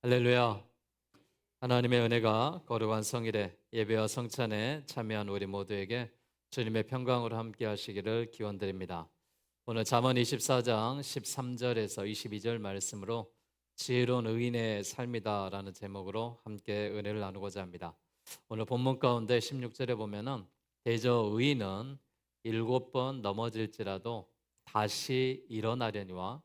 할렐루야. 하나님의 은혜가 거룩한 성일에 예배와 성찬에 참여한 우리 모두에게 주님의 평강으로 함께 하시기를 기원드립니다. 오늘 잠언 24장 13절에서 22절 말씀으로 지혜로운 의인의 삶이다라는 제목으로 함께 은혜를 나누고자 합니다. 오늘 본문 가운데 16절에 보면은 대저 의인은 7번 넘어질지라도 다시 일어나려니와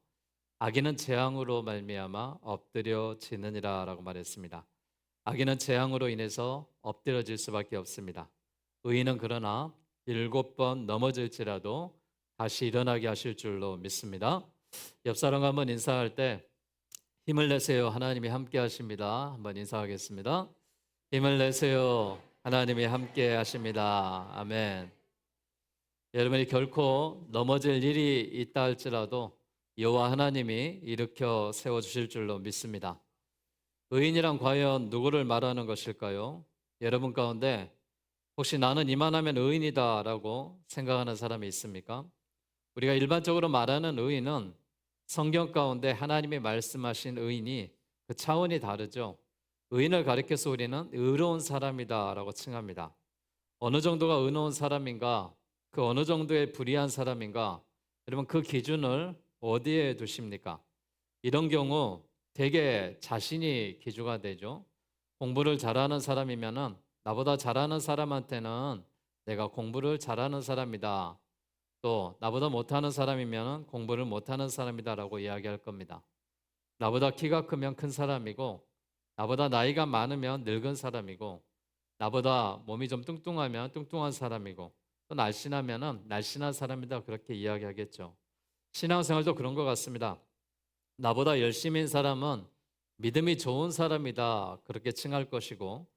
악인은 재앙으로 말미암아 엎드려지느니라라고 말했습니다. 악인은 재앙으로 인해서 엎드려질 수밖에 없습니다. 의인은 그러나 7번 넘어질지라도 다시 일어나게 하실 줄로 믿습니다. 옆 사람과 한번 인사할 때 힘을 내세요. 하나님이 함께 하십니다. 한번 인사하겠습니다. 힘을 내세요. 하나님이 함께 하십니다. 아멘. 여러분이 결코 넘어질 일이 있다 할지라도 여호와 하나님이 일으켜 세워주실 줄로 믿습니다. 의인이란 과연 누구를 말하는 것일까요? 여러분 가운데 혹시 나는 이만하면 의인이다 라고 생각하는 사람이 있습니까? 우리가 일반적으로 말하는 의인은 성경 가운데 하나님이 말씀하신 의인이 그 차원이 다르죠. 의인을 가리켜서 우리는 의로운 사람이다 라고 칭합니다. 어느 정도가 의로운 사람인가, 그 어느 정도의 불의한 사람인가, 여러분 그 기준을 어디에 두십니까? 이런 경우 되게 자신이 기준가 되죠. 공부를 잘하는 사람이면은 나보다 잘하는 사람한테는 내가 공부를 잘하는 사람이다. 또 나보다 못하는 사람이면은 공부를 못하는 사람이다라고 이야기할 겁니다. 나보다 키가 크면 큰 사람이고, 나보다 나이가 많으면 늙은 사람이고, 나보다 몸이 좀 뚱뚱하면 뚱뚱한 사람이고, 또 날씬하면은 날씬한 사람이다 그렇게 이야기하겠죠. 신앙생활도 그런 것 같습니다. 나보다 열심인 사람은 믿음이 좋은 사람이다 그렇게 칭할 것이고,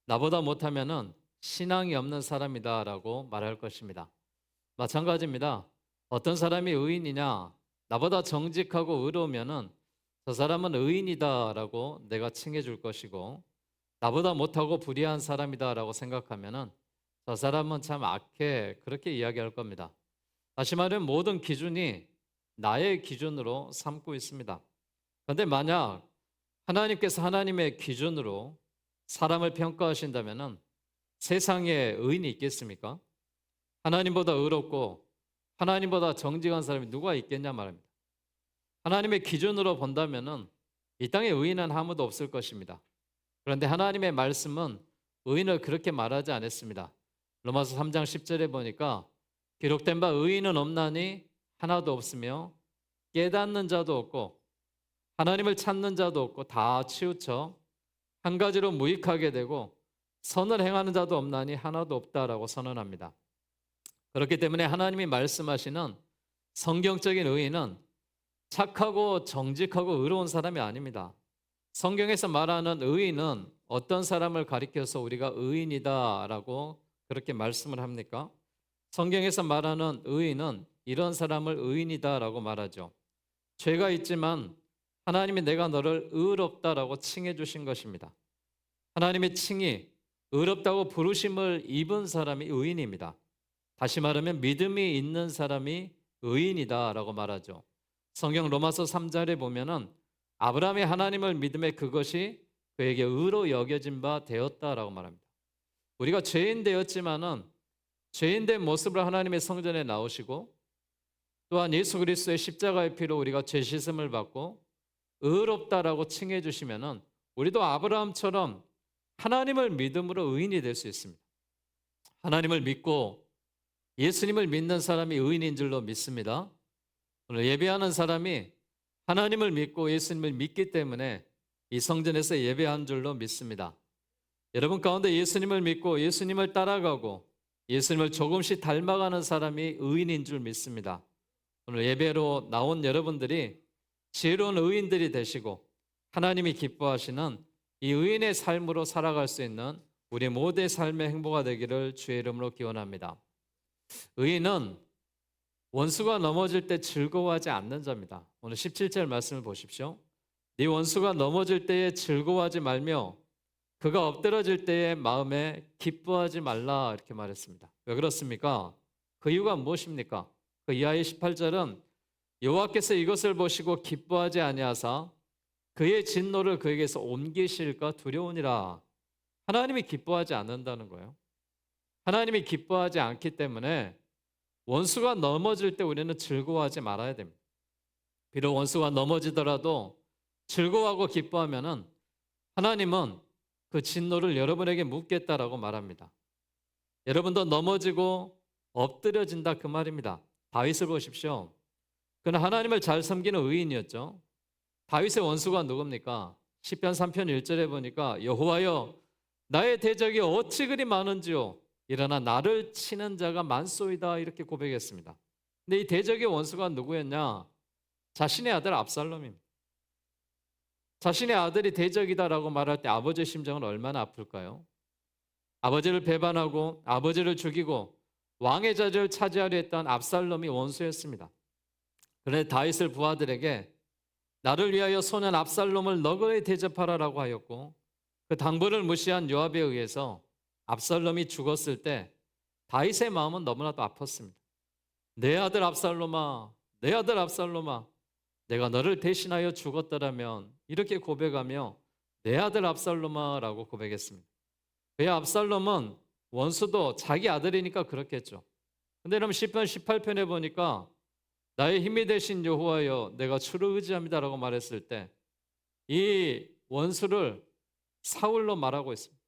나보다 못하면은 신앙이 없는 사람이다라고 말할 것입니다. 마찬가지입니다. 어떤 사람이 의인이냐, 나보다 정직하고 의로우면은 저 사람은 의인이다라고 내가 칭해 줄 것이고, 나보다 못하고 불의한 사람이다라고 생각하면은 저 사람은 참 악해 그렇게 이야기할 겁니다. 다시 말하면 모든 기준이 나의 기준으로 삼고 있습니다. 그런데 만약 하나님께서 하나님의 기준으로 사람을 평가하신다면 세상에 의인이 있겠습니까? 하나님보다 의롭고 하나님보다 정직한 사람이 누가 있겠냐 말입니다. 하나님의 기준으로 본다면 이 땅에 의인은 아무도 없을 것입니다. 그런데 하나님의 말씀은 의인을 그렇게 말하지 않았습니다. 로마서 3장 10절에 보니까 기록된 바 의인은 없나니 하나도 없으며 깨닫는 자도 없고 하나님을 찾는 자도 없고 다 치우쳐 한 가지로 무익하게 되고 선을 행하는 자도 없나니 하나도 없다라고 선언합니다. 그렇기 때문에 하나님이 말씀하시는 성경적인 의인은 착하고 정직하고 의로운 사람이 아닙니다. 성경에서 말하는 의인은 어떤 사람을 가리켜서 우리가 의인이다라고 그렇게 말씀을 합니까? 성경에서 말하는 의인은 이런 사람을 의인이다라고 말하죠. 죄가 있지만 하나님이 내가 너를 의롭다라고 칭해 주신 것입니다. 하나님의 칭이 의롭다고 부르심을 입은 사람이 의인입니다. 다시 말하면 믿음이 있는 사람이 의인이다라고 말하죠. 성경 로마서 3절에 보면은 아브라함이 하나님을 믿음에 그것이 그에게 의로 여겨진 바 되었다라고 말합니다. 우리가 죄인 되었지만은 죄인된 모습으로 하나님의 성전에 나오시고 또한 예수 그리스도의 십자가의 피로 우리가 죄 씻음을 받고 의롭다라고 칭해 주시면은 우리도 아브라함처럼 하나님을 믿음으로 의인이 될 수 있습니다. 하나님을 믿고 예수님을 믿는 사람이 의인인 줄로 믿습니다. 오늘 예배하는 사람이 하나님을 믿고 예수님을 믿기 때문에 이 성전에서 예배한 줄로 믿습니다. 여러분 가운데 예수님을 믿고 예수님을 따라가고 예수님을 조금씩 닮아가는 사람이 의인인 줄 믿습니다. 오늘 예배로 나온 여러분들이 지혜로운 의인들이 되시고 하나님이 기뻐하시는 이 의인의 삶으로 살아갈 수 있는 우리 모두의 삶의 행보가 되기를 주의 이름으로 기원합니다. 의인은 원수가 넘어질 때 즐거워하지 않는 자입니다. 오늘 17절 말씀을 보십시오. 네 원수가 넘어질 때에 즐거워하지 말며 그가 엎드러질 때에 마음에 기뻐하지 말라 이렇게 말했습니다. 왜 그렇습니까? 그 이유가 무엇입니까? 그 이하의 18절은 여호와께서 이것을 보시고 기뻐하지 아니하사 그의 진노를 그에게서 옮기실까 두려우니라. 하나님이 기뻐하지 않는다는 거예요. 하나님이 기뻐하지 않기 때문에 원수가 넘어질 때 우리는 즐거워하지 말아야 됩니다. 비록 원수가 넘어지더라도 즐거워하고 기뻐하면은 하나님은 그 진노를 여러분에게 묻겠다라고 말합니다. 여러분도 넘어지고 엎드려진다 그 말입니다. 다윗을 보십시오. 그는 하나님을 잘 섬기는 의인이었죠. 다윗의 원수가 누굽니까? 시편 3편 1절에 보니까 여호와여 나의 대적이 어찌 그리 많은지요 일어나 나를 치는 자가 많소이다 이렇게 고백했습니다. 근데 이 대적의 원수가 누구였냐? 자신의 아들 압살롬입니다. 자신의 아들이 대적이다라고 말할 때 아버지의 심정은 얼마나 아플까요? 아버지를 배반하고 아버지를 죽이고 왕의 자리를 차지하려 했던 압살롬이 원수였습니다. 그런데 다윗을 부하들에게 나를 위하여 소년 압살롬을 너그러이 대접하라라고 하였고 그 당부를 무시한 요압에 의해서 압살롬이 죽었을 때 다윗의 마음은 너무나도 아팠습니다. 내 아들 압살롬아, 내 아들 압살롬아, 내가 너를 대신하여 죽었더라면 이렇게 고백하며 내 아들 압살롬아라고 고백했습니다. 왜 압살롬은 원수도 자기 아들이니까 그렇겠죠. 근데 여러분 시편 18편에 보니까 나의 힘이 되신 여호와여 내가 주를 의지합니다라고 말했을 때 이 원수를 사울로 말하고 있습니다.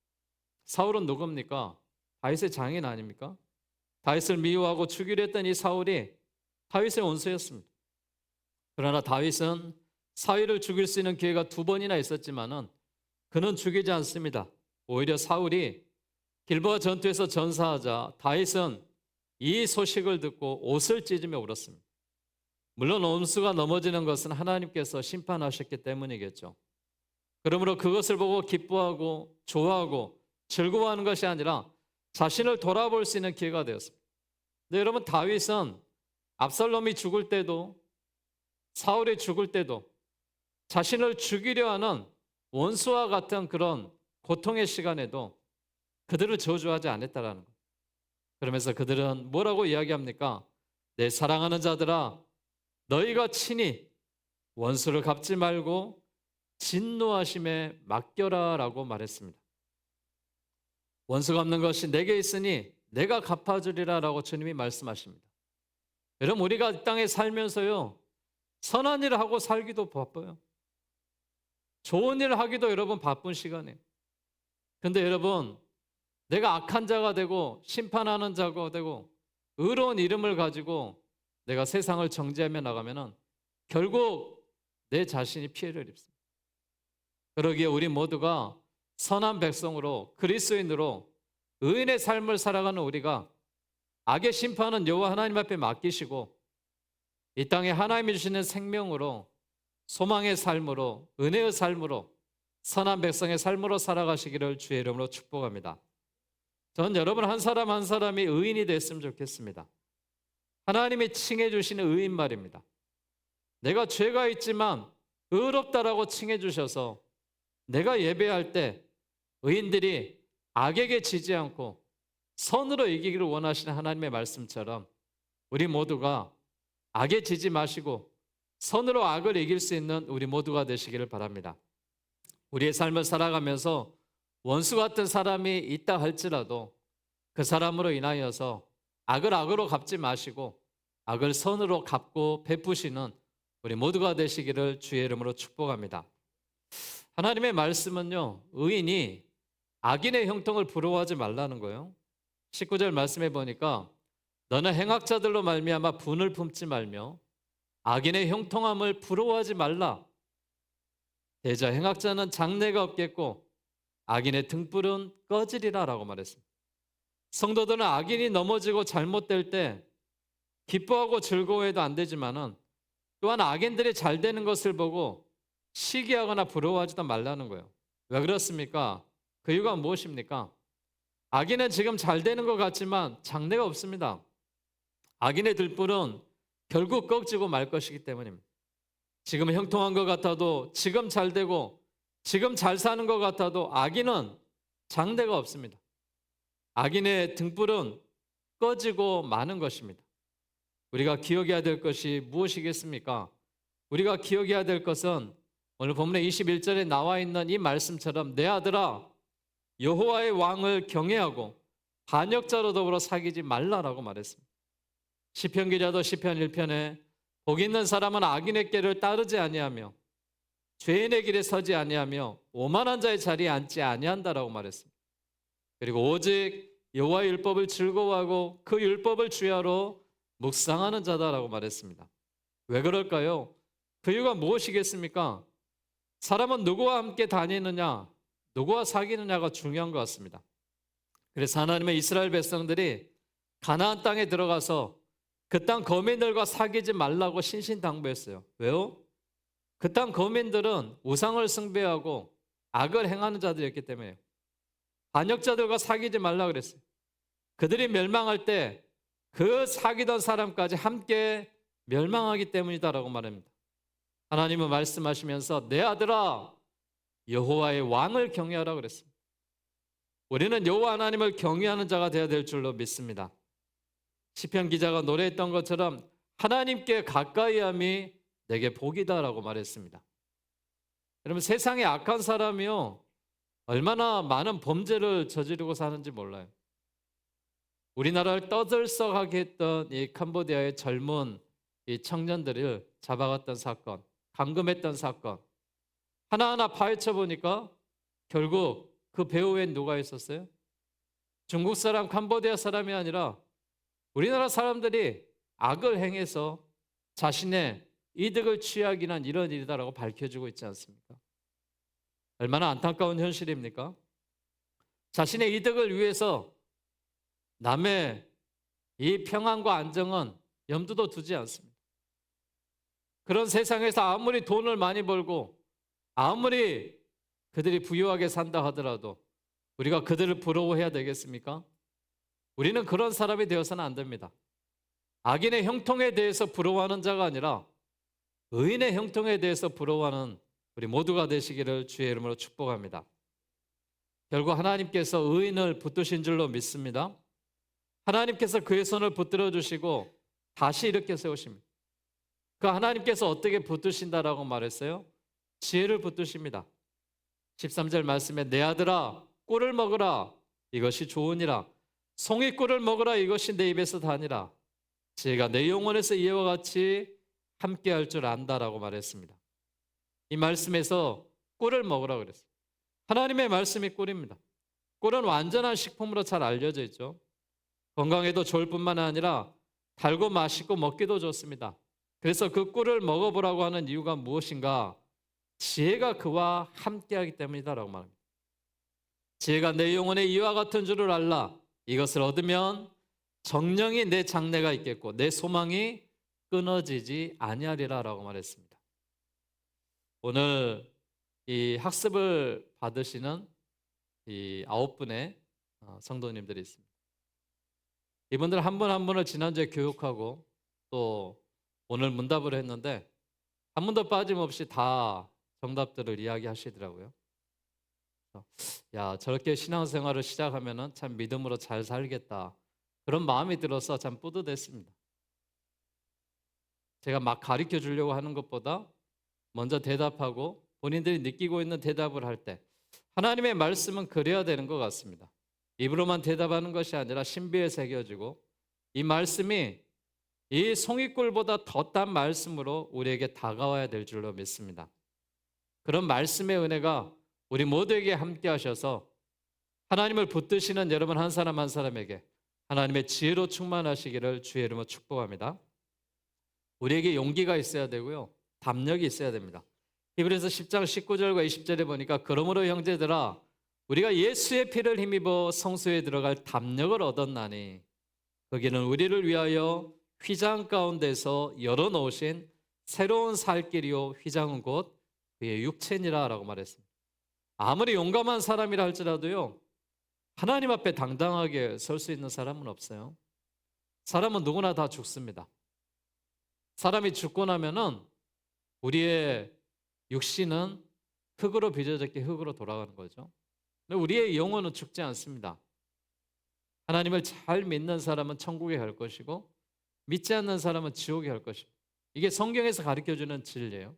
사울은 누굽니까? 다윗의 장인 아닙니까? 다윗을 미워하고 죽이려 했던 이 사울이 다윗의 원수였습니다. 그러나 다윗은 사울을 죽일 수 있는 기회가 2번이나 있었지만은 그는 죽이지 않습니다. 오히려 사울이 길보아 전투에서 전사하자 다윗은 이 소식을 듣고 옷을 찢으며 울었습니다. 물론 원수가 넘어지는 것은 하나님께서 심판하셨기 때문이겠죠. 그러므로 그것을 보고 기뻐하고 좋아하고 즐거워하는 것이 아니라 자신을 돌아볼 수 있는 기회가 되었습니다. 근데 여러분 다윗은 압살롬이 죽을 때도 사울이 죽을 때도 자신을 죽이려 하는 원수와 같은 그런 고통의 시간에도 그들을 저주하지 않았다라는 거예요. 그러면서 그들은 뭐라고 이야기합니까? 내 사랑하는 자들아 너희가 친히 원수를 갚지 말고 진노하심에 맡겨라 라고 말했습니다. 원수 갚는 것이 내게 있으니 내가 갚아주리라 라고 주님이 말씀하십니다. 여러분 우리가 이 땅에 살면서요 선한 일을 하고 살기도 바빠요. 좋은 일을 하기도 여러분 바쁜 시간이에요. 근데 여러분 내가 악한 자가 되고 심판하는 자가 되고 의로운 이름을 가지고 내가 세상을 정죄하며 나가면은 결국 내 자신이 피해를 입습니다. 그러기에 우리 모두가 선한 백성으로 그리스도인으로 의인의 삶을 살아가는 우리가 악의 심판은 여호와 하나님 앞에 맡기시고 이 땅에 하나님이 주시는 생명으로 소망의 삶으로 은혜의 삶으로 선한 백성의 삶으로 살아가시기를 주의 이름으로 축복합니다. 전 여러분 한 사람 한 사람이 의인이 됐으면 좋겠습니다. 하나님이 칭해 주시는 의인 말입니다. 내가 죄가 있지만 의롭다라고 칭해 주셔서 내가 예배할 때 의인들이 악에게 지지 않고 선으로 이기기를 원하시는 하나님의 말씀처럼 우리 모두가 악에 지지 마시고 선으로 악을 이길 수 있는 우리 모두가 되시기를 바랍니다. 우리의 삶을 살아가면서 원수 같은 사람이 있다 할지라도 그 사람으로 인하여서 악을 악으로 갚지 마시고 악을 선으로 갚고 베푸시는 우리 모두가 되시기를 주의 이름으로 축복합니다. 하나님의 말씀은요, 의인이 악인의 형통을 부러워하지 말라는 거예요. 19절 말씀해 보니까 너는 행악자들로 말미암아 분을 품지 말며 악인의 형통함을 부러워하지 말라. 대저 행악자는 장래가 없겠고 악인의 등불은 꺼지리라 라고 말했습니다. 성도들은 악인이 넘어지고 잘못될 때 기뻐하고 즐거워해도 안 되지만은 또한 악인들이 잘 되는 것을 보고 시기하거나 부러워하지도 말라는 거예요. 왜 그렇습니까? 그 이유가 무엇입니까? 악인은 지금 잘 되는 것 같지만 장래가 없습니다. 악인의 들불은 결국 꺼지고 말 것이기 때문입니다. 지금 형통한 것 같아도 지금 잘 되고 지금 잘 사는 것 같아도 악인은 장래가 없습니다. 악인의 등불은 꺼지고 마는 것입니다. 우리가 기억해야 될 것이 무엇이겠습니까? 우리가 기억해야 될 것은 오늘 본문의 21절에 나와 있는 이 말씀처럼 내 아들아 여호와의 왕을 경외하고 반역자로 더불어 사귀지 말라라고 말했습니다. 시편 기자도 시편 1편에 복 있는 사람은 악인의 길을 따르지 아니하며 죄인의 길에 서지 아니하며 오만한 자의 자리에 앉지 아니한다라고 말했습니다. 그리고 오직 여호와의 율법을 즐거워하고 그 율법을 주야로 묵상하는 자다라고 말했습니다. 왜 그럴까요? 그 이유가 무엇이겠습니까? 사람은 누구와 함께 다니느냐, 누구와 사귀느냐가 중요한 것 같습니다. 그래서 하나님의 이스라엘 백성들이 가나안 땅에 들어가서 그 땅 거민들과 사귀지 말라고 신신당부했어요. 왜요? 그 땅 거민들은 우상을 숭배하고 악을 행하는 자들이었기 때문에요. 반역자들과 사귀지 말라 그랬어요. 그들이 멸망할 때 그 사귀던 사람까지 함께 멸망하기 때문이다라고 말합니다. 하나님은 말씀하시면서 내 아들아 여호와의 왕을 경외하라 그랬습니다. 우리는 여호와 하나님을 경외하는 자가 되어야 될 줄로 믿습니다. 시편 기자가 노래했던 것처럼 하나님께 가까이함이 내게 복이다라고 말했습니다. 여러분 세상에 악한 사람이요 얼마나 많은 범죄를 저지르고 사는지 몰라요. 우리나라를 떠들썩하게 했던 이 캄보디아의 젊은 이 청년들을 잡아갔던 사건, 감금했던 사건 하나하나 파헤쳐 보니까 결국 그 배후엔 누가 있었어요? 중국 사람, 캄보디아 사람이 아니라 우리나라 사람들이 악을 행해서 자신의 이득을 취하기 위한 이런 일이다라고 밝혀지고 있지 않습니까? 얼마나 안타까운 현실입니까? 자신의 이득을 위해서 남의 이 평안과 안정은 염두도 두지 않습니다. 그런 세상에서 아무리 돈을 많이 벌고 아무리 그들이 부유하게 산다 하더라도 우리가 그들을 부러워해야 되겠습니까? 우리는 그런 사람이 되어서는 안 됩니다. 악인의 형통에 대해서 부러워하는 자가 아니라 의인의 형통에 대해서 부러워하는 우리 모두가 되시기를 주의 이름으로 축복합니다. 결국 하나님께서 의인을 붙드신 줄로 믿습니다. 하나님께서 그의 손을 붙들어 주시고 다시 일으켜 세우십니다. 그 하나님께서 어떻게 붙드신다라고 말했어요? 지혜를 붙드십니다. 13절 말씀에 내 아들아 꿀을 먹으라 이것이 좋으니라 송이꿀을 먹으라 이것이 내 입에서 다니라 지혜가 내 영혼에서 이와 같이 함께할 줄 안다라고 말했습니다. 이 말씀에서 꿀을 먹으라 그랬어요. 하나님의 말씀이 꿀입니다. 꿀은 완전한 식품으로 잘 알려져 있죠. 건강에도 좋을 뿐만 아니라 달고 맛있고 먹기도 좋습니다. 그래서 그 꿀을 먹어보라고 하는 이유가 무엇인가? 지혜가 그와 함께하기 때문이다라고 말합니다. 지혜가 내 영혼에 이와 같은 줄을 알라. 이것을 얻으면 정령이 내 장래가 있겠고 내 소망이 끊어지지 아니하리라라고 말했습니다. 오늘 이 학습을 받으시는 이 9분의 성도님들이 있습니다. 이분들 한 분 한 분을 지난주에 교육하고 또 오늘 문답을 했는데 한 분도 빠짐없이 다 정답들을 이야기하시더라고요. 야, 저렇게 신앙생활을 시작하면은 참 믿음으로 잘 살겠다. 그런 마음이 들어서 참 뿌듯했습니다. 제가 막 가르쳐 주려고 하는 것보다 먼저 대답하고 본인들이 느끼고 있는 대답을 할 때 하나님의 말씀은 그래야 되는 것 같습니다. 입으로만 대답하는 것이 아니라 신비에 새겨지고 이 말씀이 이 송이꿀보다 더 딴 말씀으로 우리에게 다가와야 될 줄로 믿습니다. 그런 말씀의 은혜가 우리 모두에게 함께 하셔서 하나님을 붙드시는 여러분 한 사람 한 사람에게 하나님의 지혜로 충만하시기를 주의 이름으로 축복합니다. 우리에게 용기가 있어야 되고요. 담력이 있어야 됩니다. 히브리서 10장 19절과 20절에 보니까 그러므로 형제들아 우리가 예수의 피를 힘입어 성소에 들어갈 담력을 얻었나니 거기는 우리를 위하여 휘장 가운데서 열어놓으신 새로운 살 길이요 휘장은 곧 그의 육체니라 라고 말했습니다. 아무리 용감한 사람이라 할지라도요 하나님 앞에 당당하게 설 수 있는 사람은 없어요. 사람은 누구나 다 죽습니다. 사람이 죽고 나면은 우리의 육신은 흙으로 빚어졌게 흙으로 돌아가는 거죠. 근데 우리의 영혼은 죽지 않습니다. 하나님을 잘 믿는 사람은 천국에 갈 것이고 믿지 않는 사람은 지옥에 갈 것입니다. 이게 성경에서 가르쳐주는 진리예요.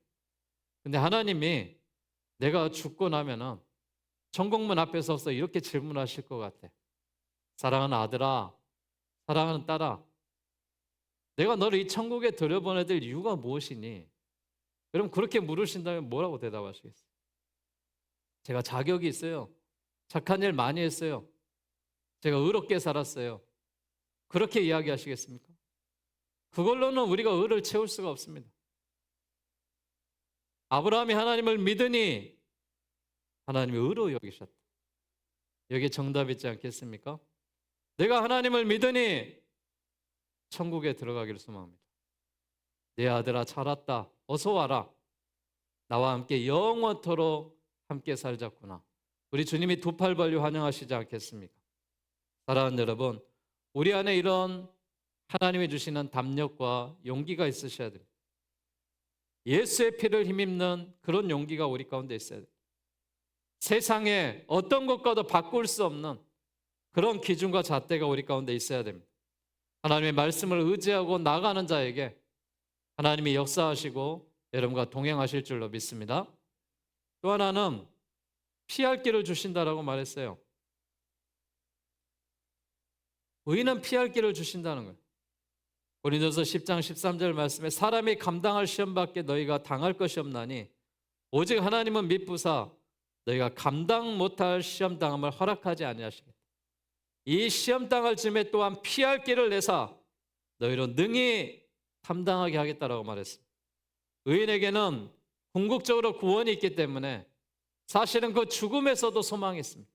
근데 하나님이 내가 죽고 나면은 천국문 앞에 서서 이렇게 질문하실 것 같아. 사랑하는 아들아, 사랑하는 딸아, 내가 너를 이 천국에 들여보내야 될 이유가 무엇이니? 그럼 그렇게 물으신다면 뭐라고 대답하시겠어요? 제가 자격이 있어요. 착한 일 많이 했어요. 제가 의롭게 살았어요. 그렇게 이야기하시겠습니까? 그걸로는 우리가 의를 채울 수가 없습니다. 아브라함이 하나님을 믿으니 하나님이 의로 여기셨다. 여기에 정답 있지 않겠습니까? 내가 하나님을 믿으니 천국에 들어가기를 소망합니다. 내 아들아 잘 왔다. 어서 와라. 나와 함께 영원토록 함께 살자꾸나. 우리 주님이 두 팔 벌려 환영하시지 않겠습니까? 사랑하는 여러분, 우리 안에 이런 하나님이 주시는 담력과 용기가 있으셔야 됩니다. 예수의 피를 힘입는 그런 용기가 우리 가운데 있어야 됩니다. 세상에 어떤 것과도 바꿀 수 없는 그런 기준과 잣대가 우리 가운데 있어야 됩니다. 하나님의 말씀을 의지하고 나가는 자에게 하나님이 역사하시고 여러분과 동행하실 줄로 믿습니다. 또 하나는 피할 길을 주신다라고 말했어요. 의인은 피할 길을 주신다는 거예요. 고린도서 10장 13절 말씀에 사람이 감당할 시험밖에 너희가 당할 것이 없나니 오직 하나님은 미쁘사 너희가 감당 못할 시험당함을 허락하지 아니하시겠다. 이 시험당할 즈음에 또한 피할 길을 내사 너희로 능히 감당하게 하겠다라고 말했습니다. 의인에게는 궁극적으로 구원이 있기 때문에 사실은 그 죽음에서도 소망이 있습니다.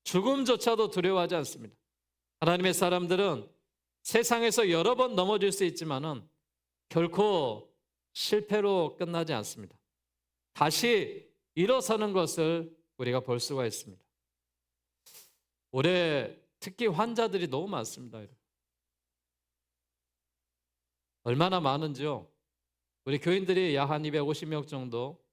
죽음조차도 두려워하지 않습니다. 하나님의 사람들은 세상에서 여러 번 넘어질 수 있지만은 결코 실패로 끝나지 않습니다. 다시 일어서는 것을 우리가 볼 수가 있습니다. 올해 특히 환자들이 너무 많습니다. 얼마나 많은지요? 우리 교인들이 약 한 250명 정도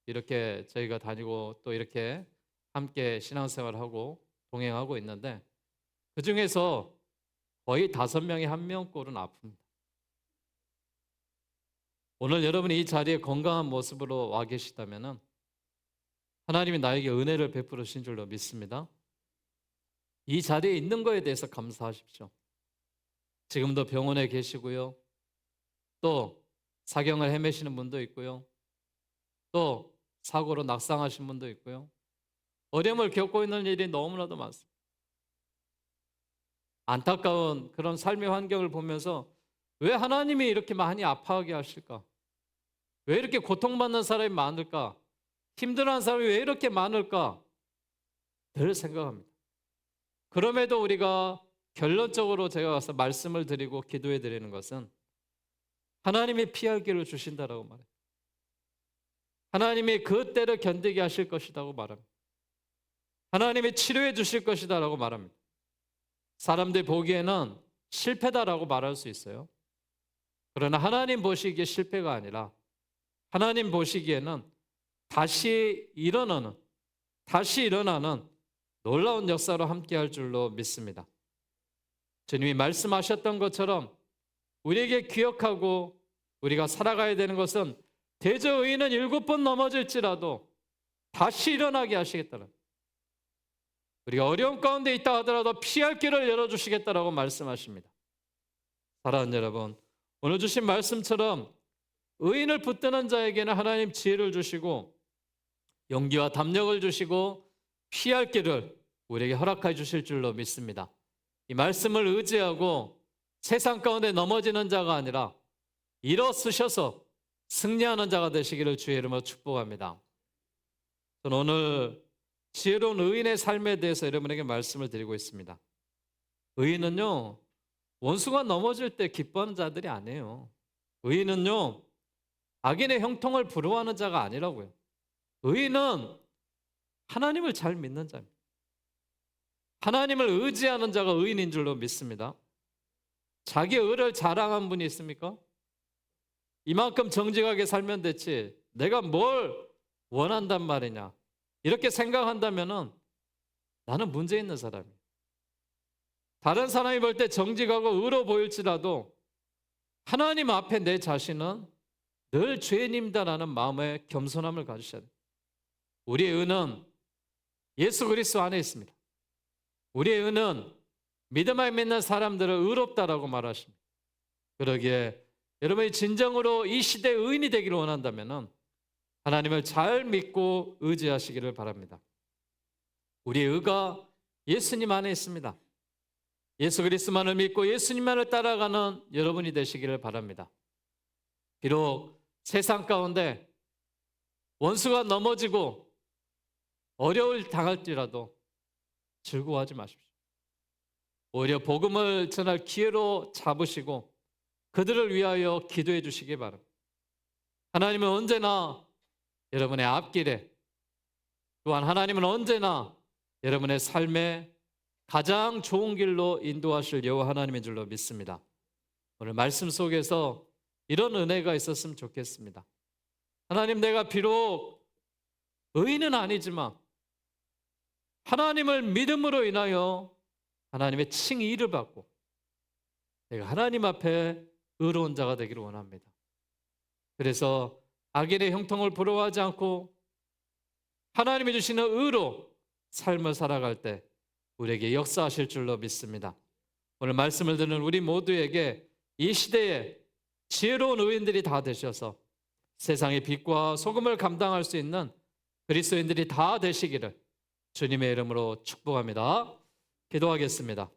이렇게 저희가 다니고 또 이렇게 함께 신앙생활하고 동행하고 있는데 그 중에서 거의 5명이 1명꼴은 아픕니다. 오늘 여러분이 이 자리에 건강한 모습으로 와 계시다면 하나님이 나에게 은혜를 베푸신 줄로 믿습니다. 이 자리에 있는 거에 대해서 감사하십시오. 지금도 병원에 계시고요. 또 사경을 헤매시는 분도 있고요. 또 사고로 낙상하신 분도 있고요. 어려움을 겪고 있는 일이 너무나도 많습니다. 안타까운 그런 삶의 환경을 보면서 왜 하나님이 이렇게 많이 아파하게 하실까? 왜 이렇게 고통받는 사람이 많을까? 힘들어하는 사람이 왜 이렇게 많을까? 늘 생각합니다. 그럼에도 우리가 결론적으로 제가 와서 말씀을 드리고 기도해 드리는 것은 하나님이 피할 길을 주신다라고 말해요. 하나님이 그 때를 견디게 하실 것이라고 말합니다. 하나님이 치료해 주실 것이다라고 말합니다. 사람들이 보기에는 실패다라고 말할 수 있어요. 그러나 하나님 보시기에 실패가 아니라 하나님 보시기에는 다시 일어나는 놀라운 역사로 함께할 줄로 믿습니다. 주님이 말씀하셨던 것처럼 우리에게 기억하고 우리가 살아가야 되는 것은 대저 의인은 7번 넘어질지라도 다시 일어나게 하시겠다는, 우리가 어려움 가운데 있다 하더라도 피할 길을 열어주시겠다라고 말씀하십니다. 사랑하는 여러분, 오늘 주신 말씀처럼 의인을 붙드는 자에게는 하나님 지혜를 주시고 용기와 담력을 주시고 피할 길을 우리에게 허락해 주실 줄로 믿습니다. 이 말씀을 의지하고 세상 가운데 넘어지는 자가 아니라 일어서셔서 승리하는 자가 되시기를 주의 이름으로 축복합니다. 저는 오늘 지혜로운 의인의 삶에 대해서 여러분에게 말씀을 드리고 있습니다. 의인은요, 원수가 넘어질 때 기뻐하는 자들이 아니에요. 의인은요, 악인의 형통을 부러워하는 자가 아니라고요. 의인은 하나님을 잘 믿는 자입니다. 하나님을 의지하는 자가 의인인 줄로 믿습니다. 자기 의를 자랑한 분이 있습니까? 이만큼 정직하게 살면 됐지 내가 뭘 원한단 말이냐, 이렇게 생각한다면 나는 문제 있는 사람이에요. 다른 사람이 볼 때 정직하고 의로 보일지라도 하나님 앞에 내 자신은 늘 죄인입니다라는 마음의 겸손함을 가지셔야 돼요. 우리의 의는 예수 그리스도 안에 있습니다. 우리의 의는 믿음을 믿는 사람들을 의롭다라고 말하십니다. 그러기에 여러분이 진정으로 이 시대의 의인이 되기를 원한다면 하나님을 잘 믿고 의지하시기를 바랍니다. 우리의 의가 예수님 안에 있습니다. 예수 그리스도만을 믿고 예수님만을 따라가는 여러분이 되시기를 바랍니다. 비록 세상 가운데 원수가 넘어지고 어려울 당할지라도 즐거워하지 마십시오. 오히려 복음을 전할 기회로 잡으시고 그들을 위하여 기도해 주시기 바랍니다. 하나님은 언제나 여러분의 앞길에, 또한 하나님은 언제나 여러분의 삶에 가장 좋은 길로 인도하실 여호와 하나님인 줄로 믿습니다. 오늘 말씀 속에서 이런 은혜가 있었으면 좋겠습니다. 하나님, 내가 비록 의인은 아니지만 하나님을 믿음으로 인하여 하나님의 칭의를 받고 내가 하나님 앞에 의로운 자가 되기를 원합니다. 그래서 악인의 형통을 부러워하지 않고 하나님이 주시는 의로 삶을 살아갈 때 우리에게 역사하실 줄로 믿습니다. 오늘 말씀을 듣는 우리 모두에게 이 시대에 지혜로운 의인들이 다 되셔서 세상의 빛과 소금을 감당할 수 있는 그리스도인들이 다 되시기를 주님의 이름으로 축복합니다. 기도하겠습니다.